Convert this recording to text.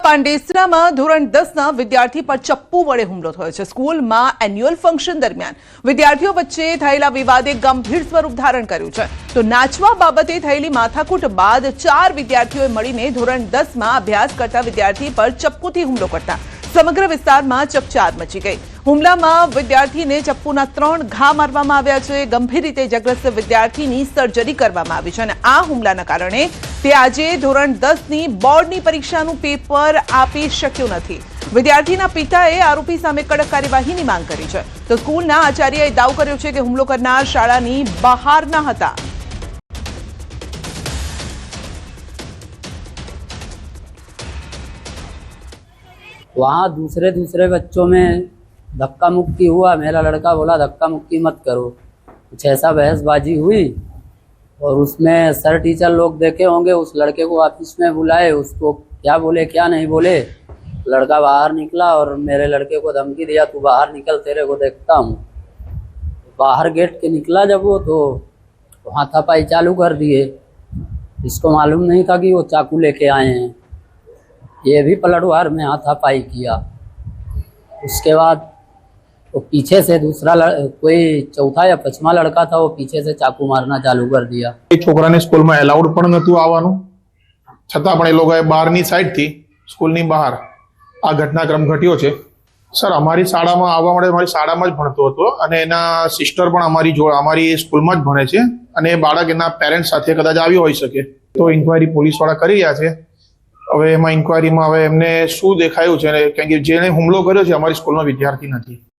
પાંડેસરામાં ધોરણ 10ના વિદ્યાર્થી પર ચપ્પુ વડે હુમલો થયો છે। સ્કૂલમાં એન્યુઅલ ફંક્શન દરમિયાન વિદ્યાર્થીઓ વચ્ચે થયેલા વિવાદે ગંભીર સ્વરૂપ ધારણ કર્યું છે। તો નાચવા બાબતે થયેલી માથાકૂટ બાદ 4 વિદ્યાર્થીઓએ મળીને ધોરણ 10માં અભ્યાસ કરતા વિદ્યાર્થી પર ચપ્પુથી હુમલો કરતા સમગ્ર વિસ્તારમાં ચકચાર મચી ગઈ। હુમલામાં વિદ્યાર્થીને ચપ્પુના 3 ઘા મારવામાં આવ્યા છે। ગંભીર રીતે ઇજાગ્રસ્ત વિદ્યાર્થીની સર્જરી કરવામાં આવી છે અને આ હુમલાના કારણે તે આજે ધોરણ 10ની બોર્ડની પરીક્ષાનું પેપર આપી શક્યો નથી। વિદ્યાર્થીના પિતાએ આરોપી સામે કડક કાર્યવાહીની માંગ કરી છે। તો સ્કૂલના આચાર્યએ દાવો કર્યો છે કે હુમલો કરનાર શાળાની બહારના હતા। वहाँ दूसरे बच्चों में धक्का मुक्की हुआ। मेरा लड़का बोला धक्का मुक्की मत करो, कुछ ऐसा बहसबाजी हुई और उसमें सर टीचर लोग देखे होंगे। उस लड़के को ऑफिस में बुलाए, उसको क्या बोले क्या नहीं बोले। लड़का बाहर निकला और मेरे लड़के को धमकी दिया, तू बाहर निकल, तेरे को देखता हूँ। बाहर गेट के निकला जब वो, तो हाथापाई चालू कर दिए। इसको मालूम नहीं था कि वो चाकू लेके आए हैं। ये भी पलटवार में हाथापाई किया। उसके बाद वो पीछे से दूसरा कोई चौथा या पांचवा लड़का था, वो पीछे से चाकू मारना चालू कर दिया। छोकराने स्कूल में एलाउड पण नतुं आववानुं, छतां पण ए लोकोए बहारनी साइड थी स्कूलनी बहार आ घटनाक्रम घट्यो छे। सर अमारी शाळामां आववा माटे मारी शाळामां ज भणतो हतो अने एना सिस्टर पण अमारी स्कूलमां ज भणे छे अने बाळक एना पेरेंट्स साथे कदाच આવ્યો होई शके। तो इन्क्वायरी पोलीसवाळा करी रह्या छे। હવે એમાં ઇન્ક્વાયરીમાં હવે એમને શું દેખાયું છે, કેમ કે જેણે હુમલો કર્યો છે અમારી સ્કૂલનો વિદ્યાર્થી નથી।